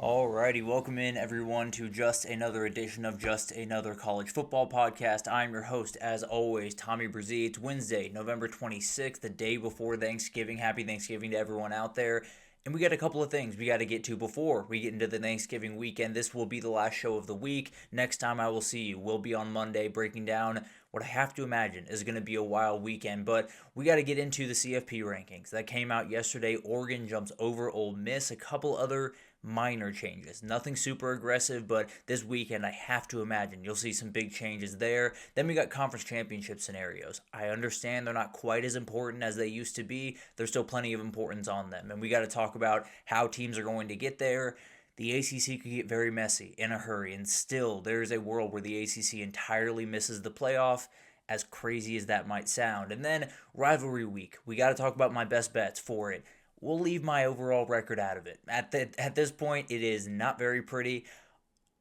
Alrighty, welcome in everyone to just another edition of Just Another College Football Podcast. I'm your host, as always, Tommy Brzee. It's Wednesday, November 26th, the day before Thanksgiving. Happy Thanksgiving to everyone out there. And we got a couple of things we got to get to before we get into the Thanksgiving weekend. This will be the last show of the week. Next time I will see you will be on Monday, breaking down what I have to imagine is going to be a wild weekend. But we got to get into the CFP rankings. That came out yesterday. Oregon jumps over Ole Miss. A couple other minor changes. Nothing super aggressive, but this weekend I have to imagine you'll see some big changes there. Then we got conference championship scenarios. I understand they're not quite as important as they used to be. There's still plenty of importance on them. And we got to talk about how teams are going to get there. The ACC could get very messy in a hurry, and still there is a world where the ACC entirely misses the playoff, as crazy as that might sound. And then rivalry week. We got to talk about my best bets for it. We'll leave my overall record out of it. At this point, it is not very pretty.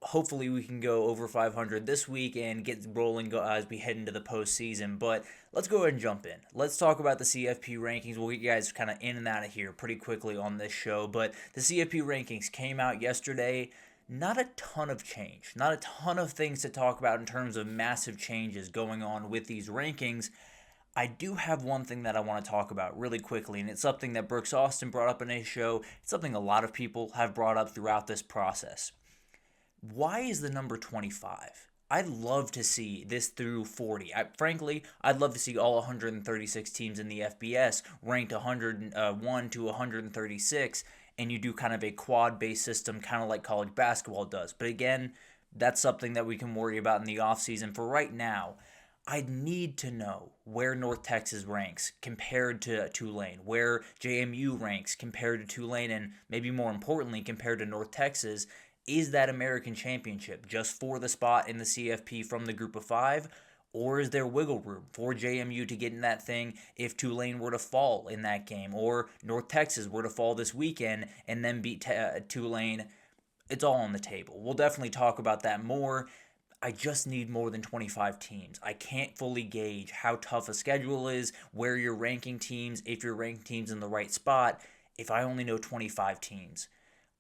Hopefully, we can go over 500 this week and get rolling as we head into the postseason. But let's go ahead and jump in. Let's talk about the CFP rankings. We'll get you guys kind of in and out of here pretty quickly on this show. But the CFP rankings came out yesterday. Not a ton of change. Not a ton of things to talk about in terms of massive changes going on with these rankings. I do have one thing that I want to talk about really quickly, and it's something that Brooks Austin brought up in his show. It's something a lot of people have brought up throughout this process. Why is the number 25? I'd love to see this through 40. Frankly, I'd love to see all 136 teams in the FBS ranked 101 to 136, and you do kind of a quad-based system, kind of like college basketball does. But again, that's something that we can worry about in the offseason. For right now, I'd need to know where North Texas ranks compared to Tulane, where JMU ranks compared to Tulane, and maybe more importantly, compared to North Texas. Is that American championship just for the spot in the CFP from the group of five? Or is there wiggle room for JMU to get in that thing if Tulane were to fall in that game, or North Texas were to fall this weekend and then beat Tulane? It's all on the table. We'll definitely talk about that more. I just need more than 25 teams. I can't fully gauge how tough a schedule is, where you're ranking teams, if you're ranking teams in the right spot, if I only know 25 teams.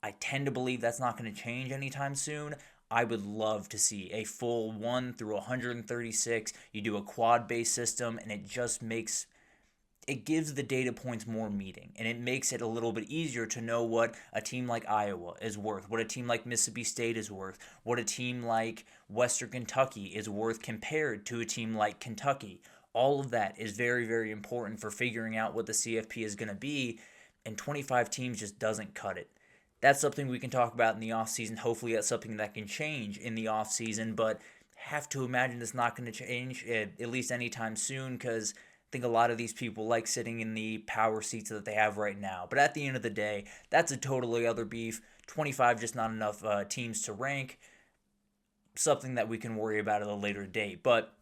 I tend to believe that's not going to change anytime soon. I would love to see a full 1 through 136. You do a quad-based system, and it gives the data points more meaning, and it makes it a little bit easier to know what a team like Iowa is worth, what a team like Mississippi State is worth, what a team like Western Kentucky is worth compared to a team like Kentucky. All of that is very, very important for figuring out what the CFP is going to be, and 25 teams just doesn't cut it. That's something we can talk about in the offseason. Hopefully that's something that can change in the offseason, but have to imagine it's not going to change at least anytime soon, because I think a lot of these people like sitting in the power seats that they have right now. But at the end of the day, that's a totally other beef. 25 just not enough teams to rank. Something that we can worry about at a later date. But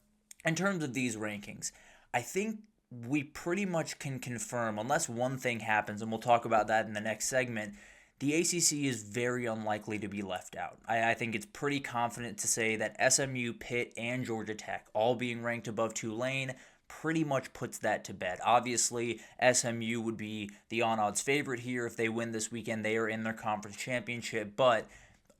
in terms of these rankings, I think we pretty much can confirm, unless one thing happens, and we'll talk about that in the next segment, the ACC is very unlikely to be left out. I think it's pretty confident to say that SMU, Pitt, and Georgia Tech, all being ranked above Tulane, pretty much puts that to bed. Obviously, SMU would be the on-odds favorite here. If they win this weekend, they are in their conference championship. But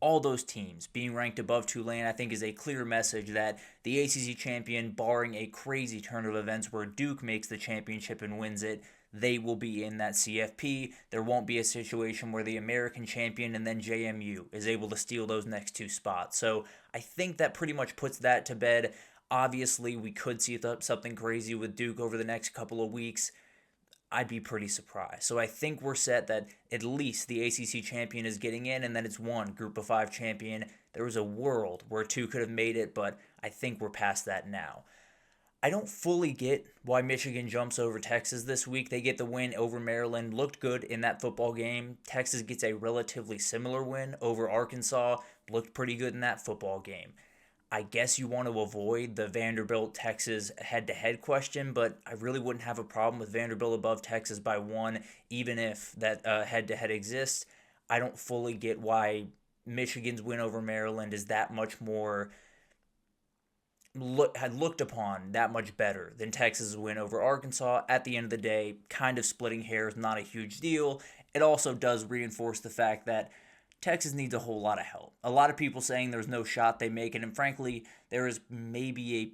all those teams being ranked above Tulane, I think, is a clear message that the ACC champion, barring a crazy turn of events where Duke makes the championship and wins it, they will be in that CFP. There won't be a situation where the American champion and then JMU is able to steal those next two spots. So I think that pretty much puts that to bed. Obviously, we could see something crazy with Duke over the next couple of weeks. I'd be pretty surprised. So I think we're set that at least the ACC champion is getting in, and then it's one group of five champion. There was a world where two could have made it, but I think we're past that now. I don't fully get why Michigan jumps over Texas this week. They get the win over Maryland, looked good in that football game. Texas gets a relatively similar win over Arkansas, looked pretty good in that football game. I guess you want to avoid the Vanderbilt-Texas head-to-head question, but I really wouldn't have a problem with Vanderbilt above Texas by one, even if that head-to-head exists. I don't fully get why Michigan's win over Maryland is that much more had looked upon that much better than Texas' win over Arkansas. At the end of the day, kind of splitting hairs, not a huge deal. It also does reinforce the fact that Texas needs a whole lot of help. A lot of people saying there's no shot they make it, and frankly, there is maybe a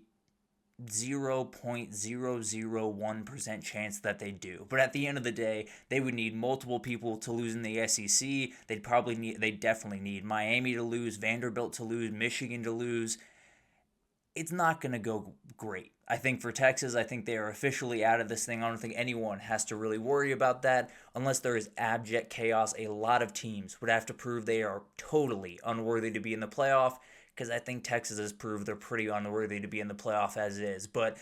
0.001% chance that they do. But at the end of the day, they would need multiple people to lose in the SEC. They definitely need Miami to lose, Vanderbilt to lose, Michigan to lose. It's not going to go great. I think for Texas, I think they are officially out of this thing. I don't think anyone has to really worry about that unless there is abject chaos. A lot of teams would have to prove they are totally unworthy to be in the playoff, because I think Texas has proved they're pretty unworthy to be in the playoff as is. But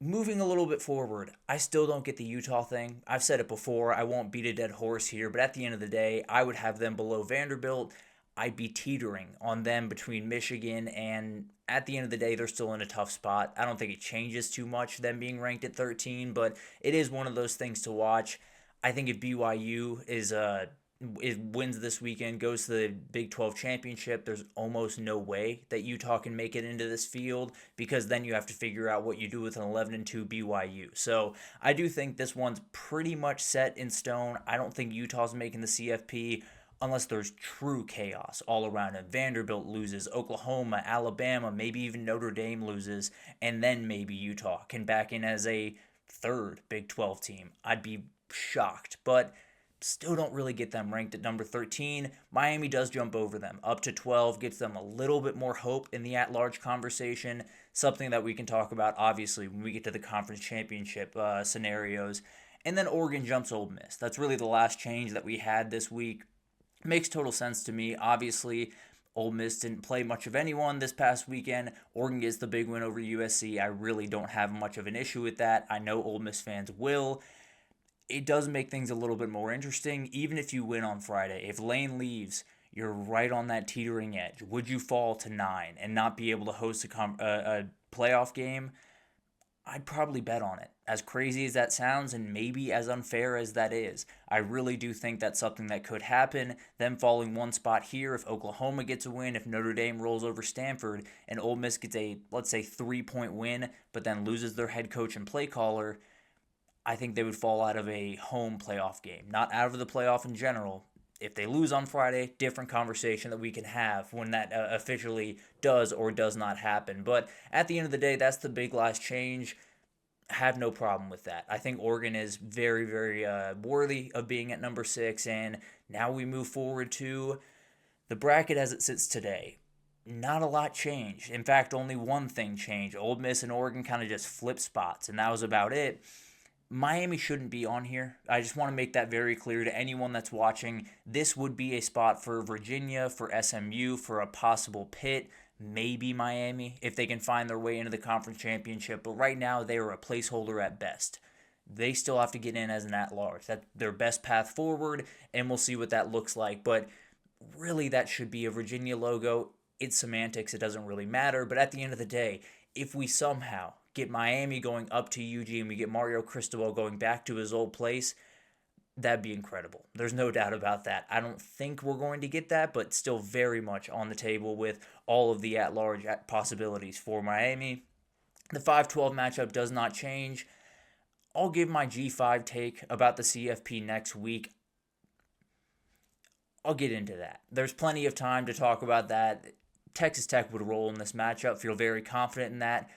moving a little bit forward, I still don't get the Utah thing. I've said it before. I won't beat a dead horse here, but at the end of the day, I would have them below Vanderbilt. I'd be teetering on them between Michigan, and at the end of the day, they're still in a tough spot. I don't think it changes too much, them being ranked at 13, but it is one of those things to watch. I think if BYU wins this weekend, goes to the Big 12 championship, there's almost no way that Utah can make it into this field, because then you have to figure out what you do with an 11-2 BYU. So I do think this one's pretty much set in stone. I don't think Utah's making the CFP unless there's true chaos all around it. Vanderbilt loses, Oklahoma, Alabama, maybe even Notre Dame loses, and then maybe Utah can back in as a third Big 12 team. I'd be shocked, but still don't really get them ranked at number 13. Miami does jump over them up to 12, gets them a little bit more hope in the at-large conversation, something that we can talk about, obviously, when we get to the conference championship scenarios. And then Oregon jumps Ole Miss. That's really the last change that we had this week. Makes total sense to me. Obviously, Ole Miss didn't play much of anyone this past weekend. Oregon gets the big win over USC. I really don't have much of an issue with that. I know Ole Miss fans will. It does make things a little bit more interesting, even if you win on Friday. If Lane leaves, you're right on that teetering edge. Would you fall to 9 and not be able to host a playoff game? I'd probably bet on it. As crazy as that sounds, and maybe as unfair as that is, I really do think that's something that could happen. Them falling one spot here, if Oklahoma gets a win, if Notre Dame rolls over Stanford, and Ole Miss gets a, let's say, 3-point win, but then loses their head coach and play caller, I think they would fall out of a home playoff game. Not out of the playoff in general. If they lose on Friday, different conversation that we can have when that officially does or does not happen. But at the end of the day, that's the big last change. Have no problem with that. I think Oregon is very, very worthy of being at number 6. And now we move forward to the bracket as it sits today. Not a lot changed. In fact, only one thing changed. Ole Miss and Oregon kind of just flipped spots, and that was about it. Miami shouldn't be on here. I just want to make that very clear to anyone that's watching. This would be a spot for Virginia, for SMU, for a possible Pitt, maybe Miami, if they can find their way into the conference championship. But right now, they are a placeholder at best. They still have to get in as an at-large. That's their best path forward, and we'll see what that looks like. But really, that should be a Virginia logo. It's semantics. It doesn't really matter. But at the end of the day, if we somehow get Miami going up to UG and we get Mario Cristobal going back to his old place, that'd be incredible. There's no doubt about that. I don't think we're going to get that, but still very much on the table with all of the at-large possibilities for Miami. The 5-12 matchup does not change. I'll give my G5 take about the CFP next week. I'll get into that. There's plenty of time to talk about that. Texas Tech would roll in this matchup. Feel very confident in that.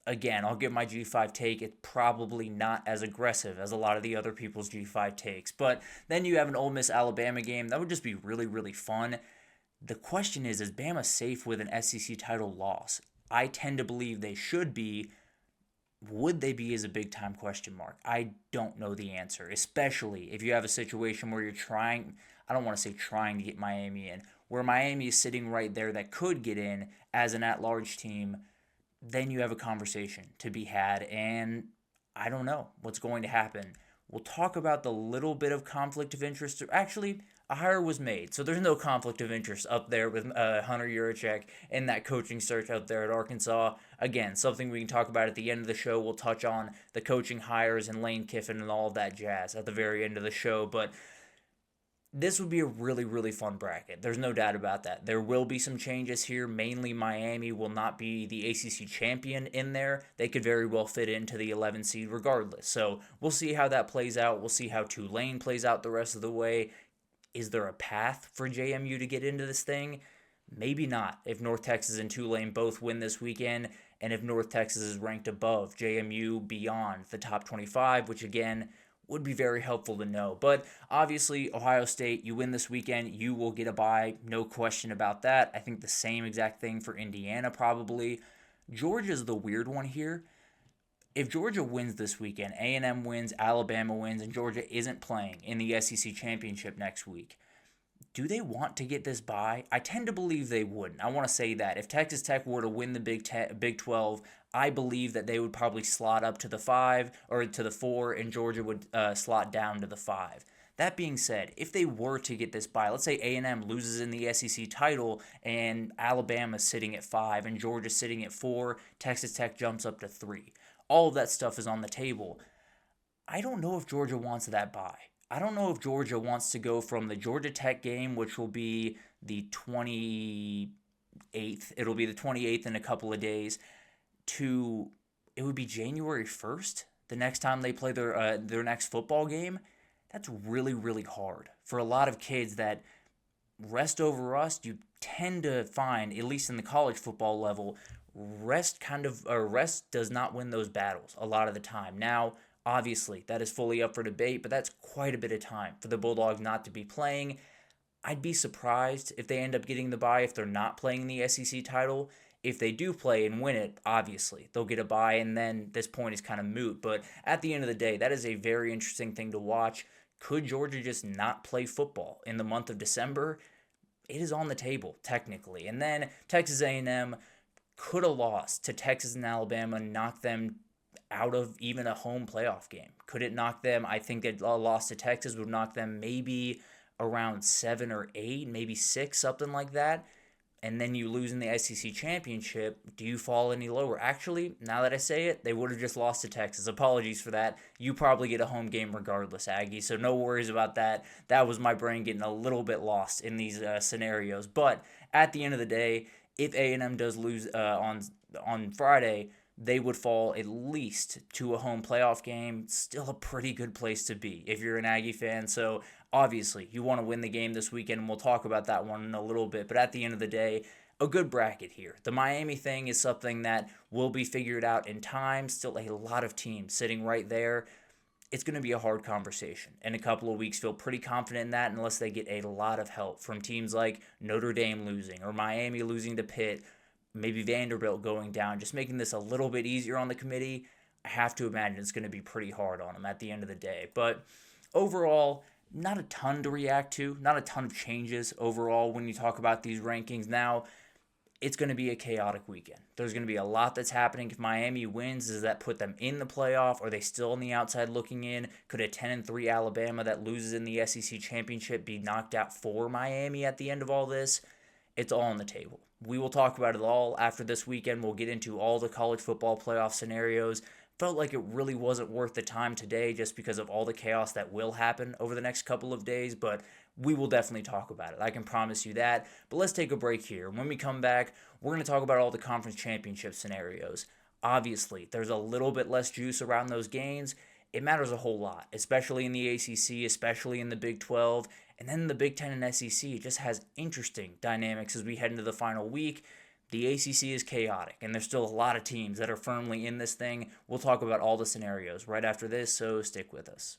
Again, I'll give my G5 take. It's probably not as aggressive as a lot of the other people's G5 takes. But then you have an Ole Miss-Alabama game. That would just be really, really fun. The question is Bama safe with an SEC title loss? I tend to believe they should be. Would they be is a big-time question mark. I don't know the answer, especially if you have a situation where you're trying, I don't want to say trying to get Miami in, where Miami is sitting right there that could get in as an at-large team. Then you have a conversation to be had, and I don't know what's going to happen. We'll talk about the little bit of conflict of interest. Actually, a hire was made, so there's no conflict of interest up there with Hunter Yurachek and that coaching search out there at Arkansas. Again, something we can talk about at the end of the show. We'll touch on the coaching hires and Lane Kiffin and all of that jazz at the very end of the show, but this would be a really, really fun bracket. There's no doubt about that. There will be some changes here. Mainly Miami will not be the ACC champion in there. They could very well fit into the 11 seed regardless. So we'll see how that plays out. We'll see how Tulane plays out the rest of the way. Is there a path for JMU to get into this thing? Maybe not if North Texas and Tulane both win this weekend, and if North Texas is ranked above JMU beyond the top 25, which again would be very helpful to know. But obviously, Ohio State, you win this weekend, you will get a bye, no question about that. I think the same exact thing for Indiana probably. Georgia's the weird one here. If Georgia wins this weekend, A&M wins, Alabama wins, and Georgia isn't playing in the SEC championship next week, do they want to get this bye? I tend to believe they wouldn't. I want to say that. If Texas Tech were to win the Big 12, I believe that they would probably slot up to the 5 or to the 4, and Georgia would slot down to the 5. That being said, if they were to get this bye, let's say A&M loses in the SEC title and Alabama's sitting at 5 and Georgia's sitting at 4, Texas Tech jumps up to 3. All of that stuff is on the table. I don't know if Georgia wants that bye. I don't know if Georgia wants to go from the Georgia Tech game, which will be the 28th, it'll be the 28th in a couple of days, to it would be January 1st, the next time they play their next football game. That's really, really hard for a lot of kids that rest over rust. You tend to find, at least in the college football level, rest does not win those battles a lot of the time. Now, obviously, that is fully up for debate, but that's quite a bit of time for the Bulldogs not to be playing. I'd be surprised if they end up getting the bye if they're not playing the SEC title. If they do play and win it, obviously, they'll get a bye, and then this point is kind of moot. But at the end of the day, that is a very interesting thing to watch. Could Georgia just not play football in the month of December? It is on the table, technically. And then Texas A&M could have lost to Texas and Alabama, knock them out of even a home playoff game. Could it knock them? I think that a loss to Texas would knock them maybe around 7 or 8, maybe 6, something like that. And then you lose in the SEC championship. Do you fall any lower? Actually, now that I say it, they would have just lost to Texas. Apologies for that. You probably get a home game regardless, Aggie. So no worries about that. That was my brain getting a little bit lost in these scenarios. But at the end of the day, if A&M does lose on Friday, they would fall at least to a home playoff game. Still a pretty good place to be if you're an Aggie fan. So obviously, you want to win the game this weekend, and we'll talk about that one in a little bit. But at the end of the day, a good bracket here. The Miami thing is something that will be figured out in time. Still a lot of teams sitting right there. It's going to be a hard conversation. In a couple of weeks, feel pretty confident in that unless they get a lot of help from teams like Notre Dame losing or Miami losing to Pitt, maybe Vanderbilt going down, just making this a little bit easier on the committee. I have to imagine it's going to be pretty hard on them at the end of the day. But overall, not a ton to react to, not a ton of changes overall when you talk about these rankings. Now, it's going to be a chaotic weekend. There's going to be a lot that's happening. If Miami wins, does that put them in the playoff? Are they still on the outside looking in? Could a 10-3 Alabama that loses in the SEC championship be knocked out for Miami at the end of all this? It's all on the table. We will talk about it all after this weekend. We'll get into all the college football playoff scenarios. Felt like it really wasn't worth the time today just because of all the chaos that will happen over the next couple of days, but we will definitely talk about it. I can promise you that. But let's take a break here. When we come back, we're going to talk about all the conference championship scenarios. Obviously, there's a little bit less juice around those games. It matters a whole lot, especially in the ACC, especially in the Big 12, and then the Big 10 and SEC. It just has interesting dynamics as we head into the final week. The ACC is chaotic, and there's still a lot of teams that are firmly in this thing. We'll talk about all the scenarios right after this, so stick with us.